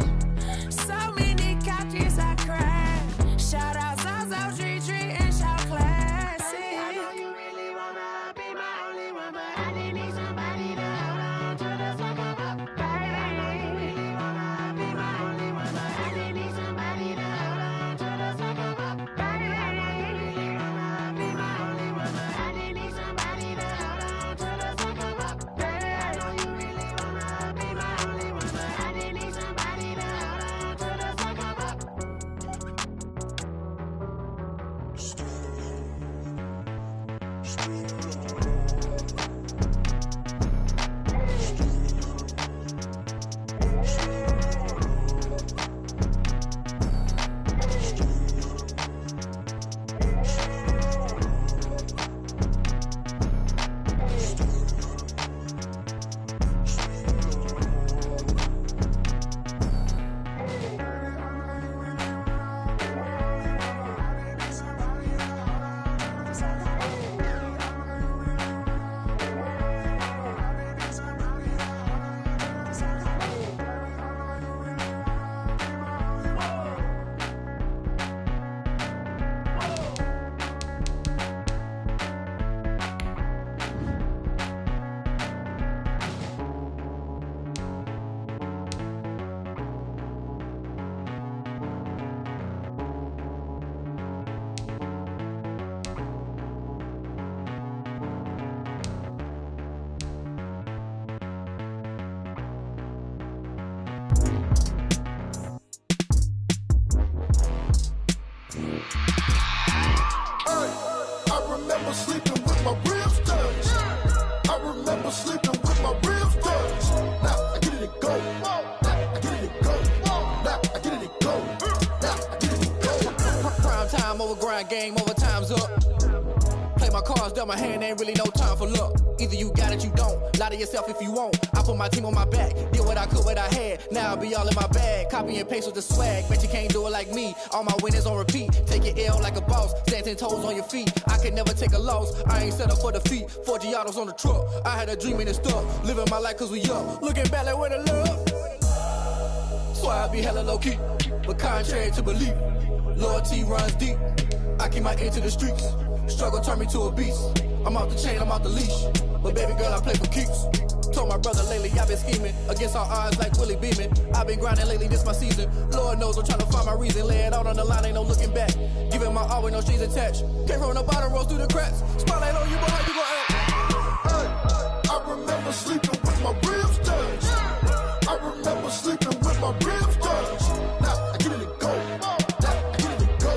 So many couches I cried. Shout out South Street and shout classic. I know you really wanna be my only one, but I didn't need somebody to hold on to the second up. Baby, I know you really wanna be my only one, but I didn't need somebody to hold on to the second up. Baby, I know you really wanna be my only one, but I didn't need somebody to hold on to the second up. Baby, I know you really wanna be my only one, but I didn't need somebody to hold on to the second up. remember sleeping with my ribs touched. I remember sleeping with my ribs touched. Now I get it and go. Now I get it and go. Now I get it and go. Now I get it and go. Prime time over grind, game over, time's up. Play my cards, dealt my hand, ain't really no time for luck. Either you got it, you don't. Lie to yourself if you won't. I put my team on my back, did what I could, what I had. Now I'll be all in my bag. Copy and paste with the swag. Bet you can't do it like me. All my winners on repeat. Take your L like a boss. Stand 10 toes on your feet. I could never take a loss. I ain't set up for defeat. 4 Giottos on the truck. I had a dream and it stuck. Living my life cause we up. Looking back like where the love. So I be hella low key. But contrary to belief, loyalty runs deep. I keep my ear to the streets. Struggle turned me to a beast. I'm off the chain, I'm off the leash. But baby girl, I play for keeps. Told my brother lately, I've been scheming. Against all odds like Willie Beeman. I've been grinding lately, this my season. Lord knows I'm trying to find my reason. Lay it out on the line, ain't no looking back. Giving my all with no strings attached. Came from the bottom, rose through the cracks. Spotlight on you, boy, how you gon' act? Hey, I remember sleeping with my ribs touched. I remember sleeping with my ribs touched. Now I get it and go. Now I get it and go.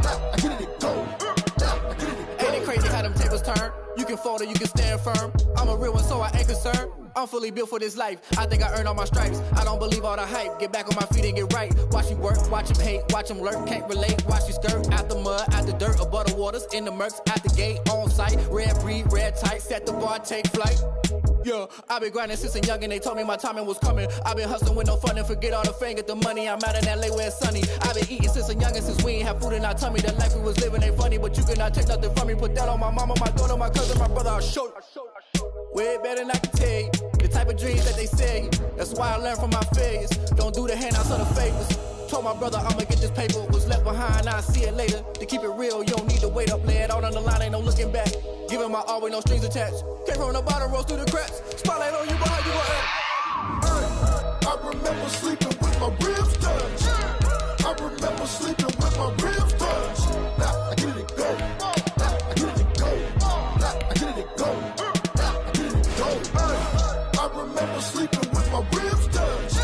Now I get it and go. Now I get it and go. Ain't it crazy how them tables turn? You can fold or you can stand firm. I'm a real one, so I ain't concerned. I'm fully built for this life. I think I earned all my stripes. I don't believe all the hype. Get back on my feet and get right. Watch you work, watch him hate, watch him lurk. Can't relate, watch you skirt. Out the mud, out the dirt, above the waters, in the murks, at the gate, on site. Red breed, red tight, set the bar, take flight. Yeah, I been grinding since a young and they told me my timing was coming. I been hustling with no fun and forget all the fame, get the money. I'm out in LA where it's sunny. I been eating since a young and since we ain't have food in our tummy. The life we was living ain't funny, but you cannot take nothing from me. Put that on my mama, my daughter, my cousin, my brother, I'll show you. Way better than I can tell you. The type of dreams that they sell you. That's why I learned from my failures. Don't do the handouts or the favors. Told my brother I'ma get this paper. Was left behind, I'll see it later. To keep it real, you don't need to wait up. Lay it out on the line, ain't no looking back. Giving my all with no strings attached. Came from the bottom, rose through the cracks. Spotlight on you, boy, how you gon' act? Hey, I remember sleeping with my ribs touched. I remember sleeping with my ribs touched. Now I get it and go. Now I get it and go. Now I get it and go. Now I get it and go. Hey, I remember sleeping with my ribs touched.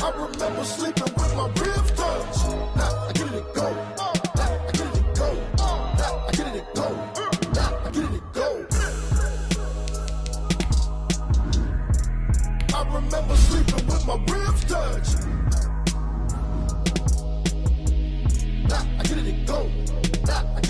I remember sleeping with my ribs touched. Now I get it and go. Now I get it and go. Now I get it and go. Now I get it and go. I remember sleeping with my ribs touched. Now I get it and go. Now I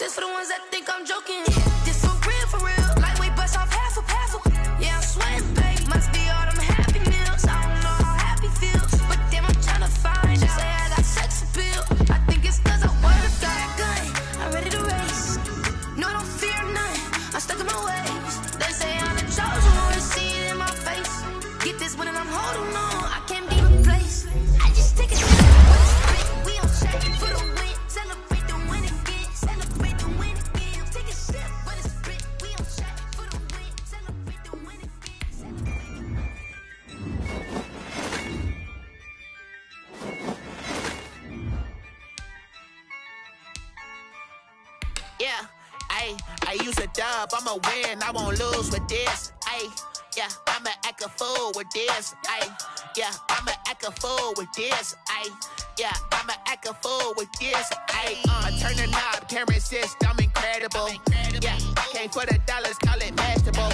This for the ones that think I'm joking. This for real. Lightweight bust off half a passel. Yeah, I'm sweating, baby. Must be all them happy meals. I don't know how happy feels, but damn, I'm trying to find out. Say I got sex appeal. I think it's cause I work, got a gun. I'm ready to race. No, I don't fear nothing. I'm stuck in my ways. They say I'm the chosen one. See it in my face. Get this one and I'm holding on. I can't be replaced. I just take a shot. With a split, we on check for the win. Celebrate the win again. Celebrate the win again. Take a sip, but it's split. We on check for the win. Celebrate the win again. Yeah, I use a dub, I'ma win, I won't lose with this. Yeah, I'ma act a fool with this. Yeah, I'ma act a fool with this. Yeah, I'ma act a fool with this. I turn the knob, camera assist, I'm incredible. Yeah, came for the dollars, call it vegetable.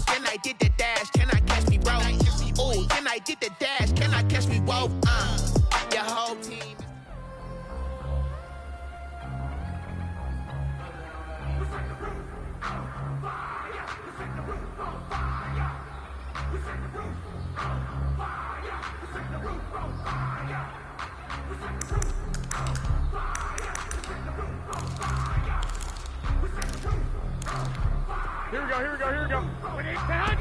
Then I did the dash, can I catch me, bro? Ooh, then I did the dash, can I catch me, whoa? Your whole team. Here we go. We need that.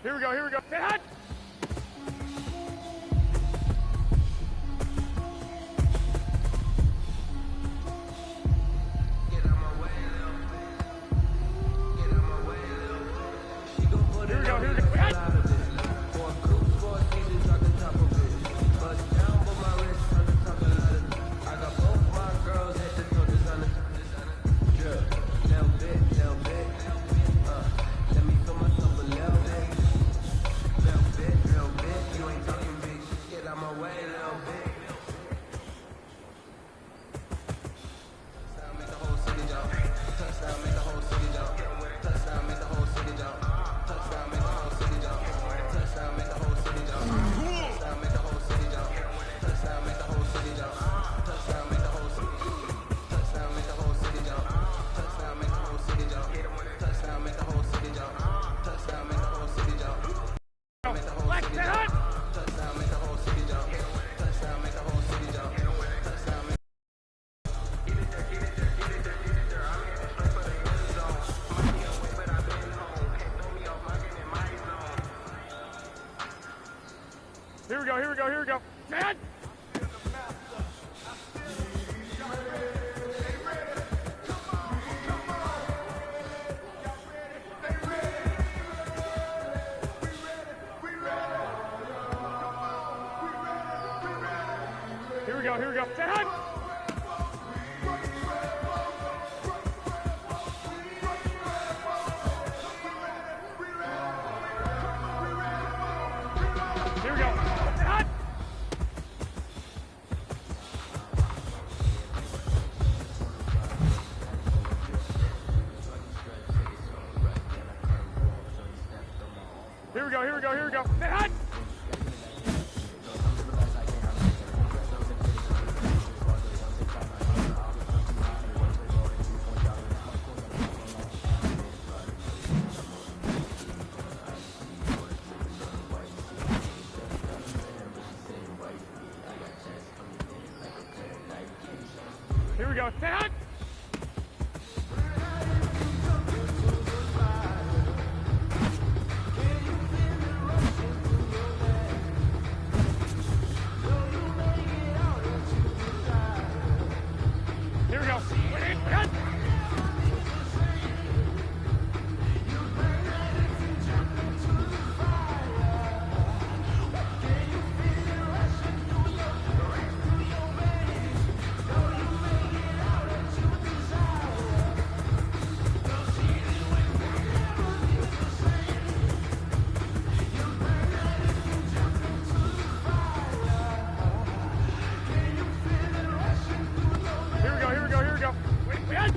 Here we go. Say hut. Here we go. Dad! Here we go, here we go. Set high. Here we go. Set high. Here we go, here we go, here we go. Set high. Here we go, set high. Here we go. Wait, hit. Here we go, here we go, here we go. Wait, hit.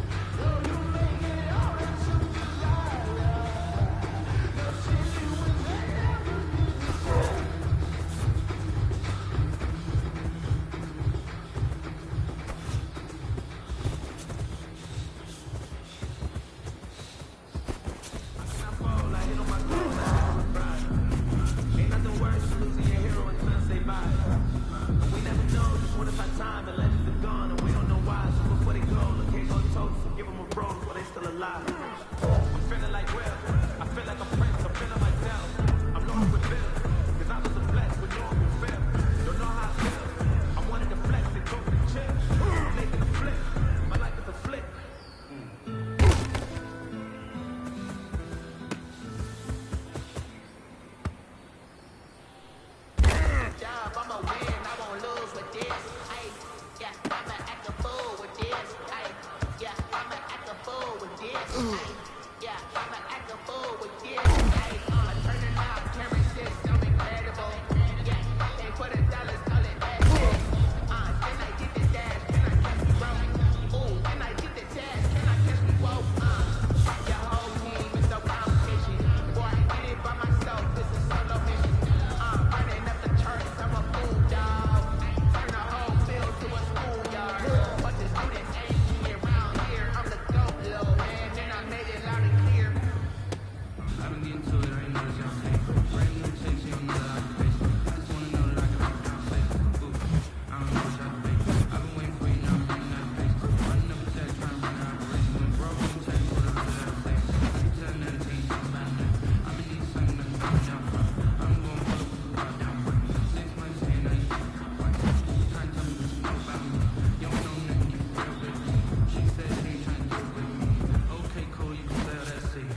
I'ma win, I won't lose with this. Ay, yeah, I'ma act a fool with this. Ay, yeah, I'ma act a fool with this. Ay, yeah, I'ma act a fool with this. Ay, I turn it out, carry shit, so incredible. Yeah, they put $1, call it that shit. Then I get the dash, can I catch me broke? Ooh, then I get the dash, can I catch me woke? Your whole team is no competition. Boy, I get it by myself, this is solo mission. Running up the charts, I'm a fool, dog. Turn the whole field to a schoolyard. But the students ain't me around here. I'm the GOAT, little man, and I made it loud and clear. I've been getting to it, I ain't know that y'all say. Brand new chase, you don't know that occupation. I just wanna know that I can make a conversation. Ooh, I don't know what y'all debate. I've been waiting for you, now I'm running out of pace. Running up a check, trying to run an operation. When broke, I'm checking for the other that I'm saying. I keep telling that team, I'm about that. I'm in these something that's coming down front. I'm going for the wild down front. 6 months in, I ain't trying to tell me what you know about me. You don't know nothing, you real with me. She said she ain't trying to deal with me. Okay, cool, you can sell that seat.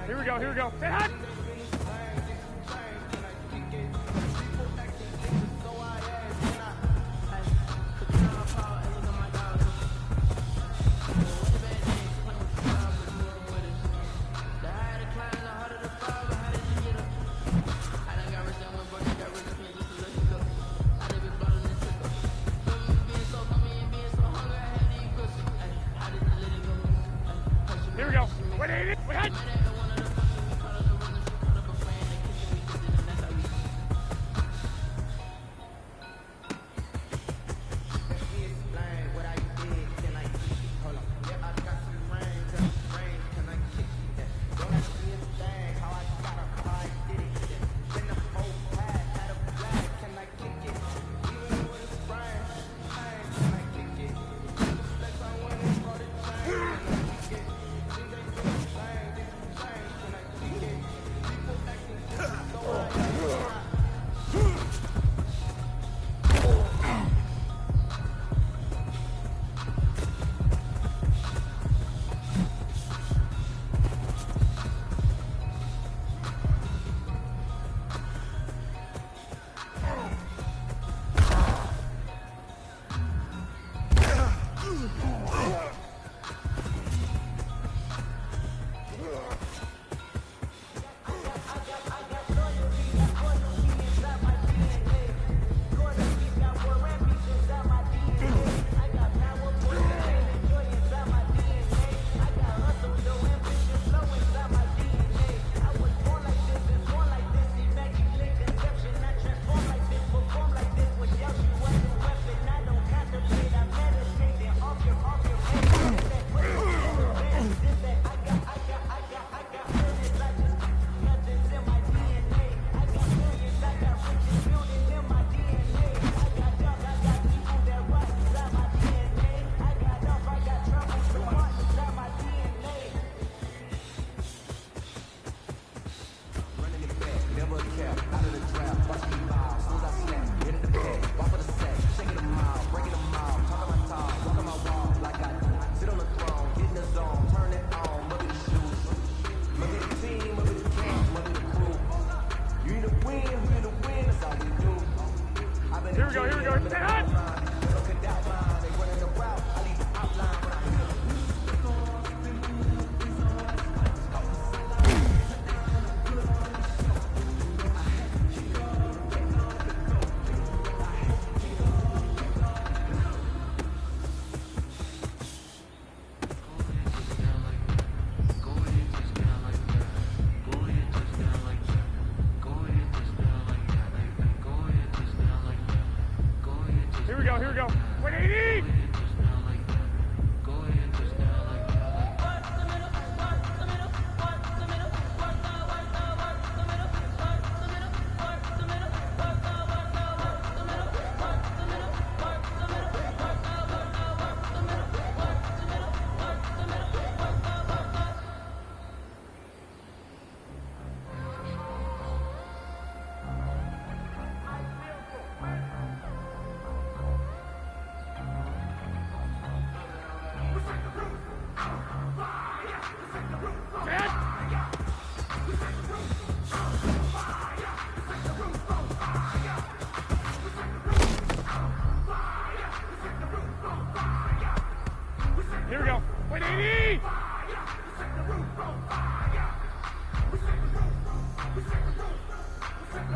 Here we go, here we go. Set high. Here we go. Wait, hit. Wait, hit.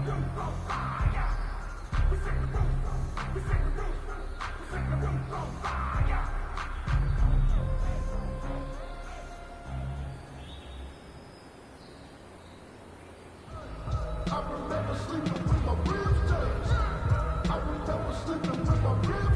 I remember sleeping with my ribs touched. I remember sleeping with my ribs